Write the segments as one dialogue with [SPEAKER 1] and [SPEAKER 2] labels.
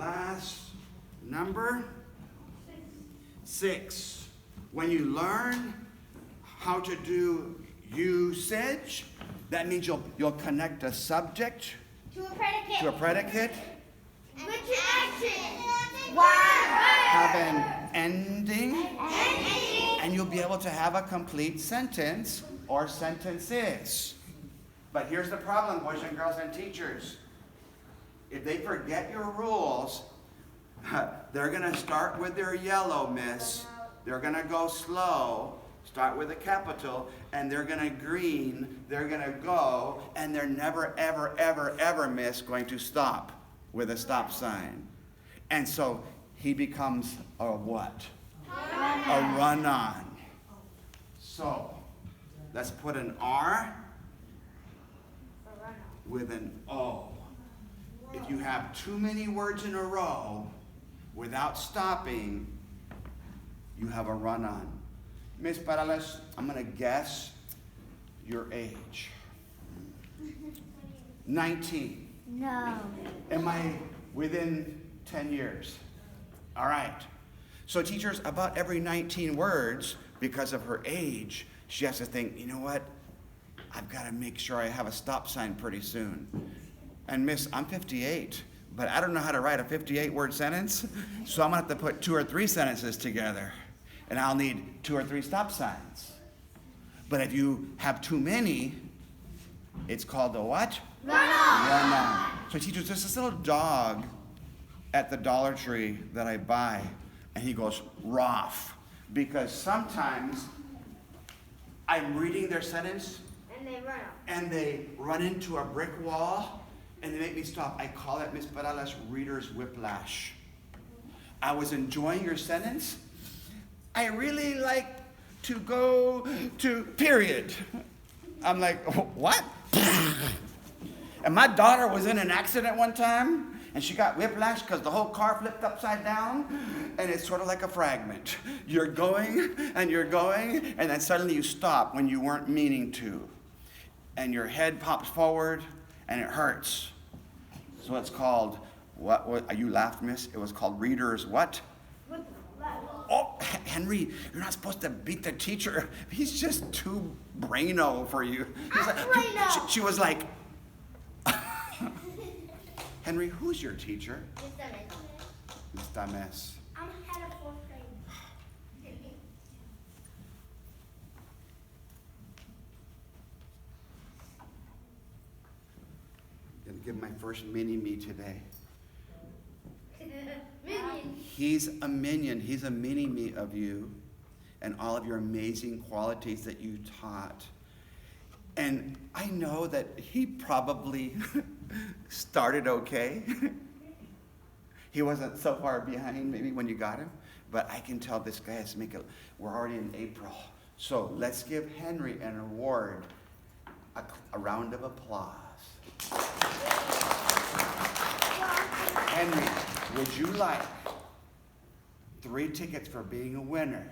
[SPEAKER 1] last number? 6. When you learn how to do usage, that means you'll connect a subject
[SPEAKER 2] To a predicate.
[SPEAKER 1] Which
[SPEAKER 2] action.
[SPEAKER 1] have an ending, and you'll be able to have a complete sentence or sentences. But here's the problem, boys and girls and teachers. If they forget your rules, they're going to start with their yellow, miss. They're going to go slow, start with a capital, and they're going to green, they're going to go, and they're never, ever, ever, ever, miss, going to stop with a stop sign. And so he becomes a what? A run-on. So let's put an R with an O. If you have too many words in a row without stopping, you have a run-on. Miss Parales, I'm going to guess your age. 19.
[SPEAKER 2] No.
[SPEAKER 1] Am I within 10 years? All right. So teachers, about every 19 words, because of her age, she has to think, you know what? I've got to make sure I have a stop sign pretty soon. And miss, I'm 58, but I don't know how to write a 58-word sentence, so I'm going to have to put 2 or 3 sentences together, and I'll need 2 or 3 stop signs. But if you have too many, it's called a what?
[SPEAKER 2] Run-On.
[SPEAKER 1] Run-on. So teachers, there's this little dog at the Dollar Tree that I buy, and he goes, ROF, because sometimes I'm reading their sentence, and they run into a brick wall, and they make me stop. I call it, Miss Parales, reader's whiplash. I was enjoying your sentence. I really like to go to period. I'm like, what? And my daughter was in an accident one time, and she got whiplash because the whole car flipped upside down, and it's sort of like a fragment. You're going, and then suddenly you stop when you weren't meaning to. And your head pops forward, and it hurts. So it's called, what you laughed, miss? It was called reader's what? Oh, Henry, you're not supposed to beat the teacher. He's just too braino for you. She was like, Henry, who's your teacher? Miss Dames.
[SPEAKER 2] I'm head of 4th grade.
[SPEAKER 1] Gonna give my first mini me today.
[SPEAKER 2] Minion.
[SPEAKER 1] He's a minion. He's a mini me of you and all of your amazing qualities that you taught. And I know that he probably started okay. He wasn't so far behind maybe when you got him, but I can tell this guy has to make it. We're already in April. So let's give Henry an award, a round of applause. Henry, would you like 3 tickets for being a winner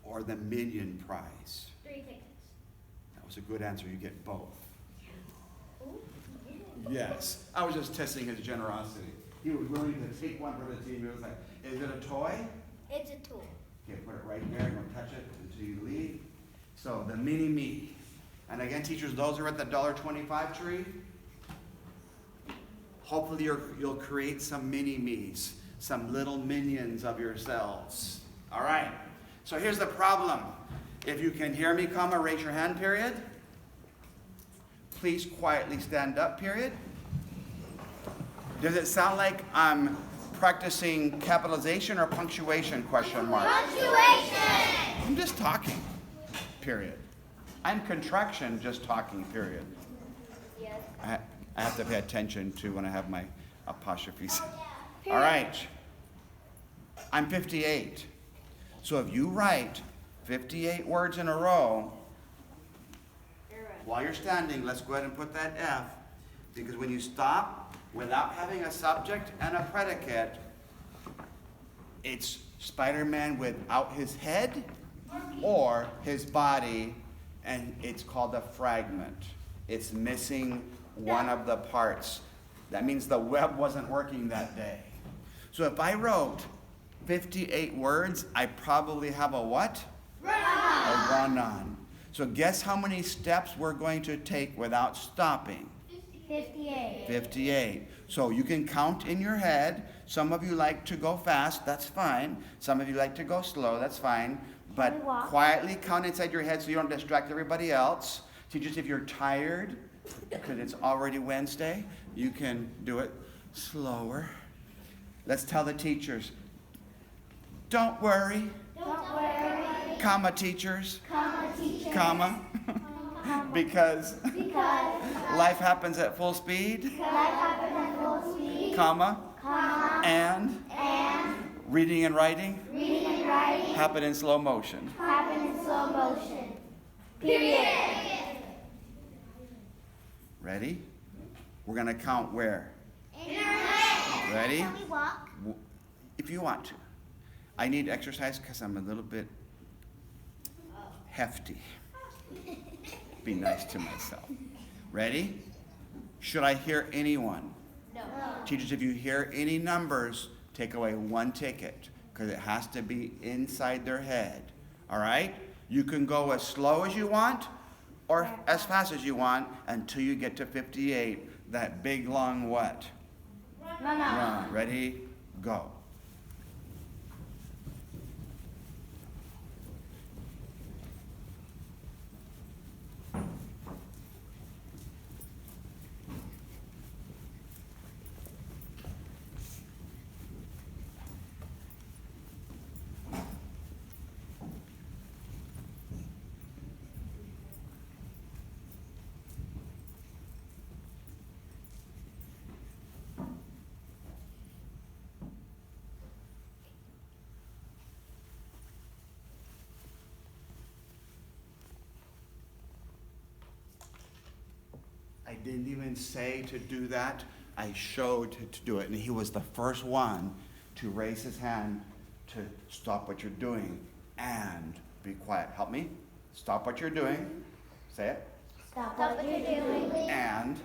[SPEAKER 1] or the Minion prize?
[SPEAKER 2] 3 tickets.
[SPEAKER 1] That was a good answer. You get both. Yes. I was just testing his generosity. He was willing to take one for the team. He was like, is it a toy?
[SPEAKER 2] It's a tool.
[SPEAKER 1] Okay, put it right there. Don't touch it until you leave. So the Mini Me. And again, teachers, those who are at the $1.25 tree, hopefully you'll create some mini-me's, some little minions of yourselves. All right. So here's the problem. If you can hear me, comma, raise your hand, period. Please quietly stand up, period. Does it sound like I'm practicing capitalization or punctuation, question mark?
[SPEAKER 2] Punctuation.
[SPEAKER 1] I'm just talking, period. I'm contraction, just talking, period.
[SPEAKER 2] Yes.
[SPEAKER 1] I have to pay attention to when I have my apostrophes. All right. I'm 58. So if you write 58 words in a row, while you're standing, let's go ahead and put that F, because when you stop without having a subject and a predicate, it's Spider-Man without his head or his body, and it's called a fragment. It's missing one of the parts. That means the web wasn't working that day. So if I wrote 58 words, I probably have a what? A run-on. So guess how many steps we're going to take without stopping?
[SPEAKER 2] 58.
[SPEAKER 1] 58. So you can count in your head. Some of you like to go fast, that's fine. Some of you like to go slow, that's fine. But quietly count inside your head so you don't distract everybody else. Teachers, if you're tired, because it's already Wednesday, you can do it slower. Let's tell the teachers, don't worry.
[SPEAKER 2] Don't worry.
[SPEAKER 1] Comma, teachers.
[SPEAKER 2] Comma, teacher.
[SPEAKER 1] Comma. Because
[SPEAKER 2] Because
[SPEAKER 1] life happens at full speed.
[SPEAKER 2] life happens at full speed.
[SPEAKER 1] Comma.
[SPEAKER 2] Comma.
[SPEAKER 1] And
[SPEAKER 2] And
[SPEAKER 1] reading and writing
[SPEAKER 2] reading and writing
[SPEAKER 1] happen in slow motion.
[SPEAKER 2] happen in slow motion. Period.
[SPEAKER 1] Ready? We're going to count where?
[SPEAKER 2] In our head.
[SPEAKER 1] Ready?
[SPEAKER 2] Can we walk?
[SPEAKER 1] If you want to. I need exercise because I'm a little bit hefty. Be nice to myself. Ready? Should I hear anyone?
[SPEAKER 2] No.
[SPEAKER 1] Teachers, if you hear any numbers, take away one ticket because it has to be inside their head. All right? You can go as slow as you want or as fast as you want until you get to 58. That big long what? Run. Ready? Go. I didn't even say to do that. I showed to do it. And he was the first one to raise his hand to stop what you're doing and be quiet. Help me. Stop what you're doing. Say it.
[SPEAKER 2] Stop what you're doing.
[SPEAKER 1] And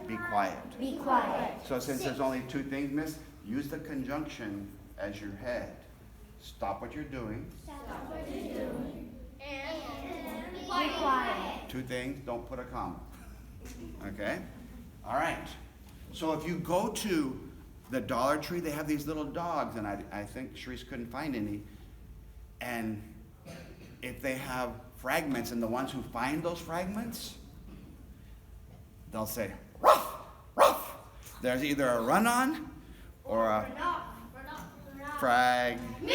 [SPEAKER 1] be quiet.
[SPEAKER 2] Be quiet.
[SPEAKER 1] So since there's only two things, miss, use the conjunction as your head. Stop what you're doing.
[SPEAKER 2] Stop what you're doing. And be quiet.
[SPEAKER 1] Two things, don't put a comma. Okay? All right. So if you go to the Dollar Tree, they have these little dogs, and I think Sharice couldn't find any. And if they have fragments, and the ones who find those fragments, they'll say, ruff, ruff. There's either a run-on or a fragment.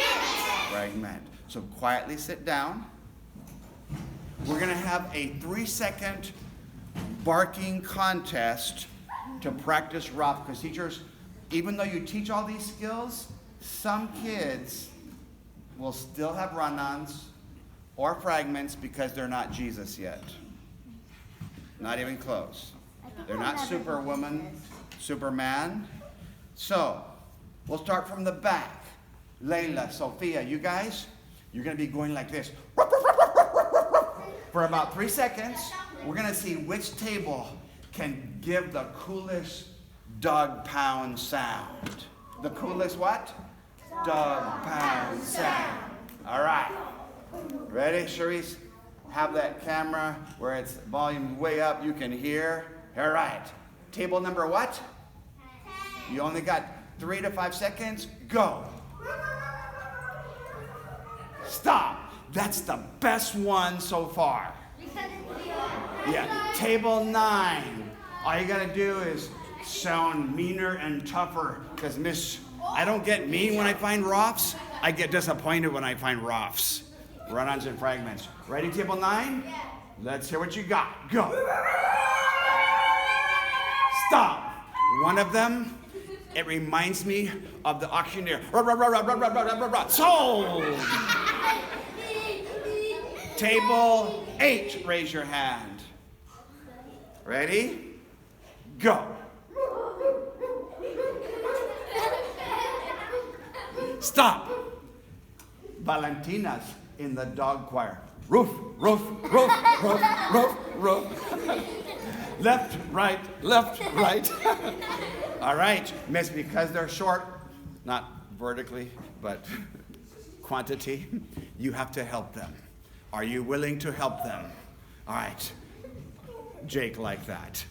[SPEAKER 1] So quietly sit down. We're going to have a 3-second barking contest to practice ROF, because teachers, even though you teach all these skills, some kids will still have run-ons or fragments because they're not Jesus yet. Not even close. They're not Superwoman, Superman. So, we'll start from the back. Layla, Sophia, you guys, you're going to be going like this. For about 3 seconds, we're going to see which table can give the coolest dog pound sound. The coolest what? Dog pound sound. All right. Ready, Sharice? Have that camera where it's volume way up, you can hear. All right. Table number what? 10. You only got 3 to 5 seconds. Go. Stop. That's the best one so far. Yeah. Table 9. All you got to do is sound meaner and tougher, because Miss, I don't get mean when I find ROFs. I get disappointed when I find ROFs. Run-Ons and Fragments. Ready, table 9? Yeah. Let's hear what you got. Go. Stop. One of them, it reminds me of the auctioneer. Sold. Table 8, raise your hand. Ready? Go. Stop. Valentina's in the dog choir. Roof, roof, roof, roof, roof, roof. Left, right, left, right. All right, miss, because they're short, not vertically, but quantity, you have to help them. Are you willing to help them? All right. Jake like that.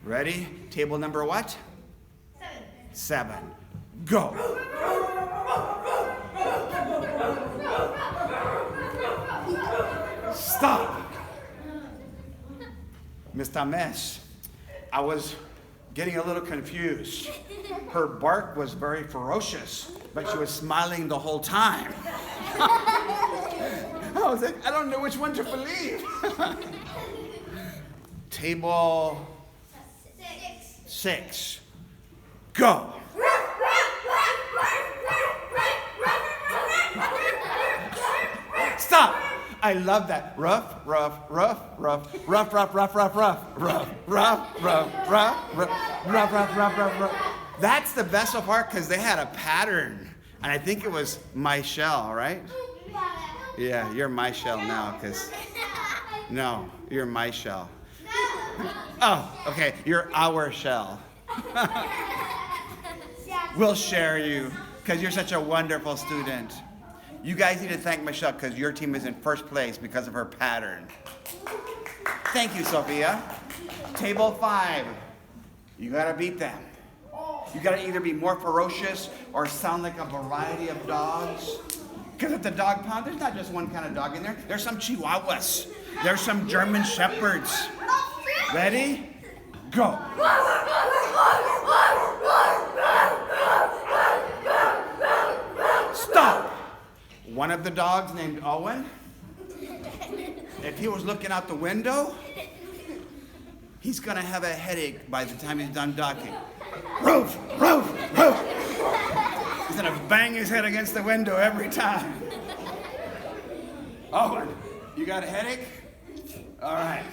[SPEAKER 1] Ready? Table number what? 7. Go. Stop. Mr. Mesh, I was getting a little confused. Her bark was very ferocious, but she was smiling the whole time. I was like, I don't know which one to believe. Table 6. Go. Stop. I love that. Rough, rough, rough, rough, rough, rough, rough, rough, rough, rough, rough, rough, rough, rough, rough, rough, rough, rough, rough. That's the best of part because they had a pattern. And I think it was my shell, right? Yeah, you're my shell now because, no, you're my shell. Oh, okay, you're our shell. We'll share you because you're such a wonderful student. You guys need to thank Michelle because your team is in first place because of her pattern. Thank you, Sophia. Table 5. You got to beat them. You got to either be more ferocious or sound like a variety of dogs. Because at the dog pound, there's not just one kind of dog in there. There's some Chihuahuas. There's some German Shepherds. Ready? Go. Stop. One of the dogs named Owen, if he was looking out the window, he's going to have a headache by the time he's done docking. Roof, roof, roof. He's going to bang his head against the window every time. Owen, you got a headache? All right.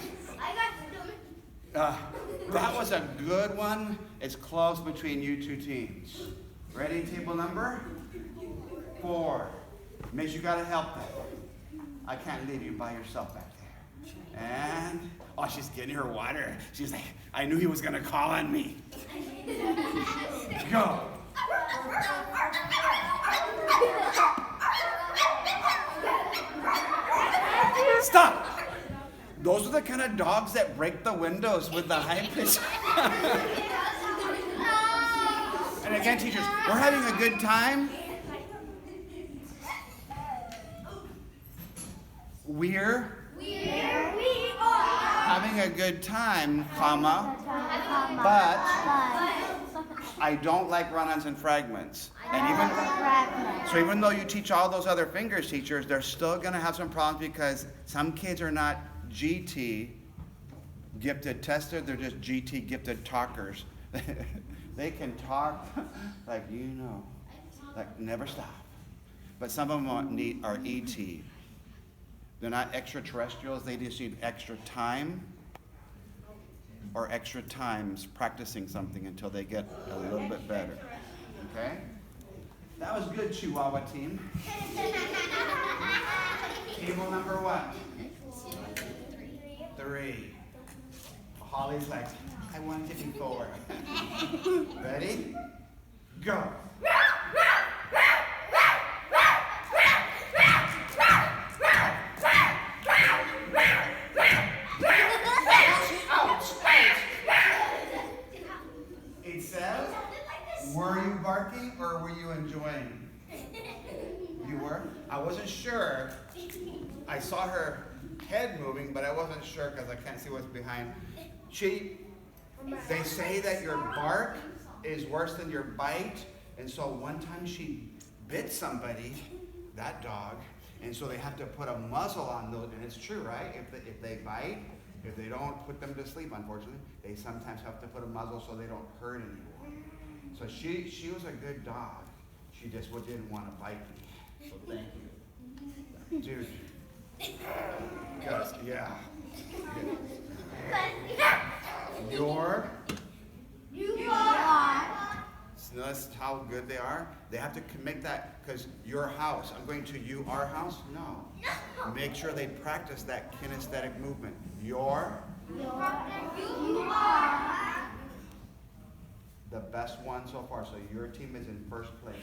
[SPEAKER 1] That was a good one. It's close between you two teams. Ready, table number 4. Miss, you gotta help them. I can't leave you by yourself back there. And, oh, she's getting her water. She's like, I knew he was gonna call on me. Go. Stop. Those are the kind of dogs that break the windows with the high pitch. And again, teachers, we're having a good time. We're having a good time, comma, but I don't like Run-Ons and Fragments. And even though you teach all those other fingers, teachers, they're still going to have some problems because some kids are not GT, gifted tester, they're just GT, gifted talkers. They can talk like like never stop. But some of them are ET. They're not extraterrestrials, they just need extra time or extra times practicing something until they get a little bit better. Okay? That was good, Chihuahua team. Table number what? 3. Holly's like, I want to be 4. Ready? Go. It says, were you barking or were you enjoying? You were? I wasn't sure. I saw her head moving, but I wasn't sure because I can't see what's behind. They say that your bark is worse than your bite, and so one time she bit somebody, that dog, and so they have to put a muzzle on those, and it's true, right? If they bite, if they don't put them to sleep, unfortunately, they sometimes have to put a muzzle so they don't hurt anymore. So she was a good dog. She just didn't want to bite me. So thank you. Dude. Yeah. You are Notice how good they are? They have to make that, because your house, I'm going to you, our house? No. Make sure they practice that kinesthetic movement. Your.
[SPEAKER 2] You are.
[SPEAKER 1] The best one so far. So your team is in first place.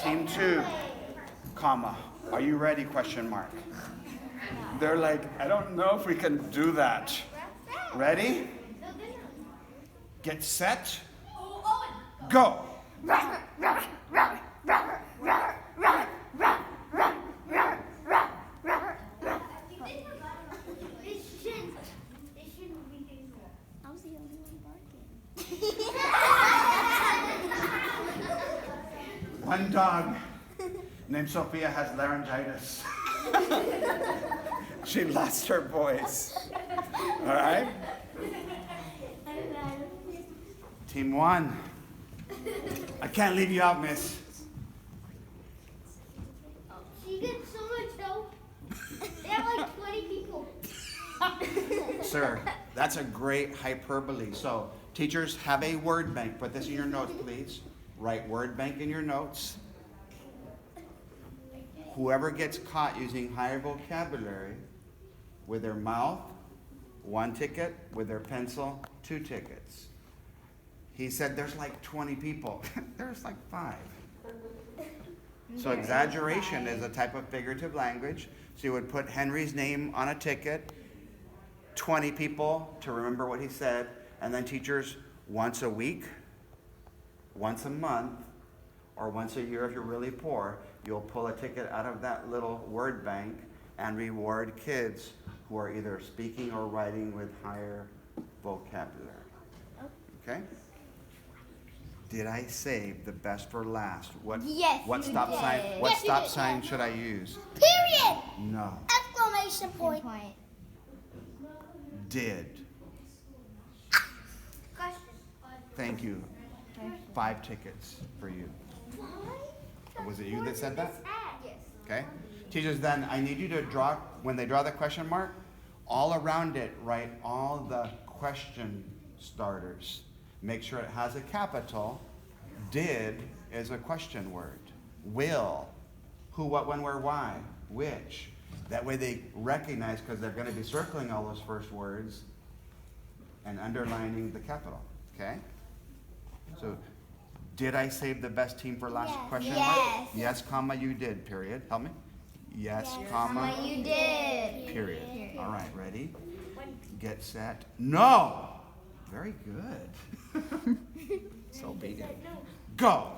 [SPEAKER 1] Team 2, comma. Are you ready? Question mark. They're like, I don't know if we can do that. Ready? Get set. Go. One dog named Sophia has laryngitis. She lost her voice. All right? Team 1. I can't leave you out, miss.
[SPEAKER 2] She gets so much help. They have like 20 people.
[SPEAKER 1] Sir, that's a great hyperbole. So, teachers, have a word bank. Put this in your notes, please. Write word bank in your notes. Whoever gets caught using higher vocabulary with their mouth, 1 ticket. With their pencil, 2 tickets. He said there's like 20 people. There's like 5. So exaggeration is a type of figurative language. So you would put Henry's name on a ticket, 20 people to remember what he said, and then teachers, once a week, once a month, or once a year if you're really poor, you'll pull a ticket out of that little word bank and reward kids who are either speaking or writing with higher vocabulary. Okay? Did I save the best for last?
[SPEAKER 2] Yes,
[SPEAKER 1] what
[SPEAKER 2] you
[SPEAKER 1] stop
[SPEAKER 2] did.
[SPEAKER 1] sign? What
[SPEAKER 2] Yes, you
[SPEAKER 1] stop
[SPEAKER 2] did.
[SPEAKER 1] sign should I use?
[SPEAKER 2] Period.
[SPEAKER 1] No.
[SPEAKER 2] Exclamation point.
[SPEAKER 1] Did.
[SPEAKER 2] Question.
[SPEAKER 1] Thank you. 5 tickets for you. Was it you that said that?
[SPEAKER 2] Yes.
[SPEAKER 1] Okay. Teachers, then I need you to draw, when they draw the question mark, all around it, write all the question starters. Make sure it has a capital. Did is a question word. Will. Who, what, when, where, why. Which. That way they recognize, because they're going to be circling all those first words and underlining the capital. Okay? So, did I save the best team for last?
[SPEAKER 2] Yes.
[SPEAKER 1] Question
[SPEAKER 2] Yes.
[SPEAKER 1] mark? Yes, comma, you did, period. Help me. Yes, comma,
[SPEAKER 2] You did.
[SPEAKER 1] period. All right, ready? Get set. No! Very good. So obedient. Go!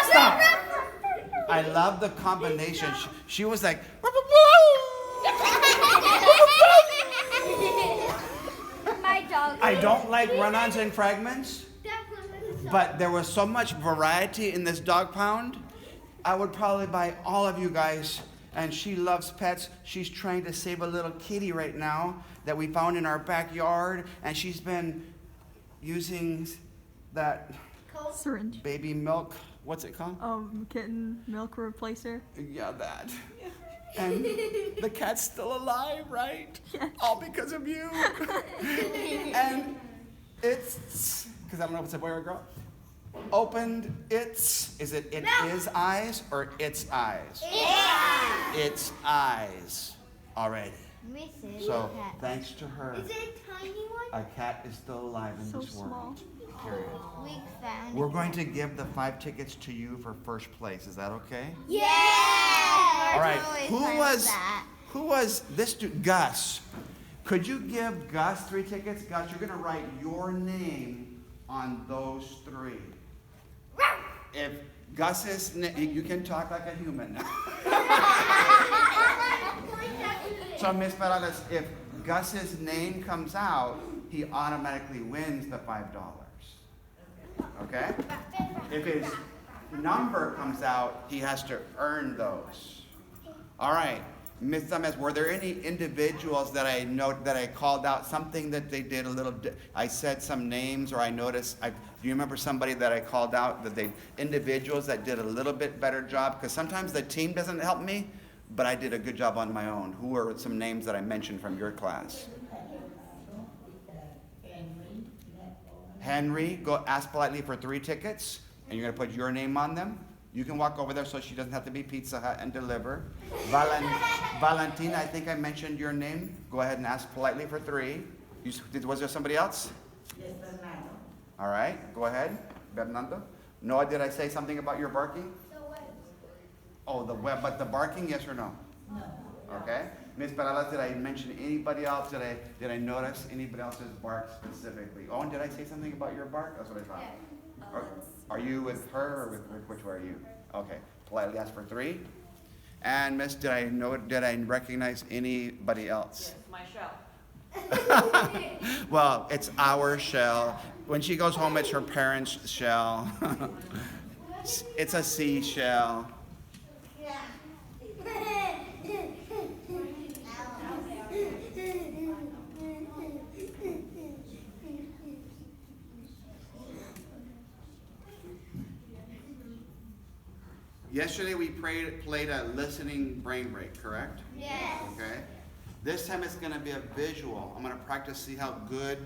[SPEAKER 1] Stop! I love the combination. She was like,
[SPEAKER 2] My dog.
[SPEAKER 1] I don't like Run-Ons and Fragments, but there was so much variety in this dog pound. I would probably buy all of you guys, and she loves pets. She's trying to save a little kitty right now that we found in our backyard, and she's been using that
[SPEAKER 3] Syringe.
[SPEAKER 1] baby milk. What's it called?
[SPEAKER 3] Kitten milk replacer.
[SPEAKER 1] Yeah, that. And the cat's still alive, right?
[SPEAKER 3] Yes.
[SPEAKER 1] All because of you. And it's, because I don't know if it's a boy or a girl, opened its, is it is eyes or its eyes? Its eyes already. So thanks to her,
[SPEAKER 2] Is it a tiny one?
[SPEAKER 1] a cat is still alive in
[SPEAKER 3] So
[SPEAKER 1] this world.
[SPEAKER 3] small.
[SPEAKER 1] Period.
[SPEAKER 2] We found
[SPEAKER 1] We're going to give the 5 tickets to you for first place. Is that okay?
[SPEAKER 2] Yeah.
[SPEAKER 1] All right. Who was this dude? Gus. Could you give Gus 3 tickets? Gus, you're going to write your name on those 3. If Gus's name, you can talk like a human now. So, Miss Morales, if Gus's name comes out, he automatically wins the $5. Okay? If his number comes out, he has to earn those. All right. Ms. Summers, were there any individuals that I called out, something that they did a little, I said some names, or I noticed, do you remember somebody that I called out, individuals that did a little bit better job? Because sometimes the team doesn't help me, but I did a good job on my own. Who are some names that I mentioned from your class? Henry, go ask politely for 3 tickets, and you're gonna put your name on them. You can walk over there so she doesn't have to be Pizza Hut and deliver. Valentina, I think I mentioned your name. Go ahead and ask politely for 3. Was there somebody else?
[SPEAKER 4] Yes, Bernardo.
[SPEAKER 1] All right, go ahead, Bernardo. Noah, did I say something about your barking? Oh, the web, but the barking, yes or no?
[SPEAKER 4] No.
[SPEAKER 1] Okay. Ms. Perales, did I mention anybody else? Did I notice anybody else's bark specifically? Oh, and did I say something about your bark? That's what I thought. Are you with her or with which one are you? Okay. Politely ask for 3. And Miss, did I recognize anybody else?
[SPEAKER 5] Yes, my shell.
[SPEAKER 1] Well, it's our shell. When she goes home, it's her parents' shell. It's a seashell. Yesterday we played a listening brain break, correct?
[SPEAKER 2] Yes.
[SPEAKER 1] Okay. This time it's going to be a visual. I'm going to practice, see how good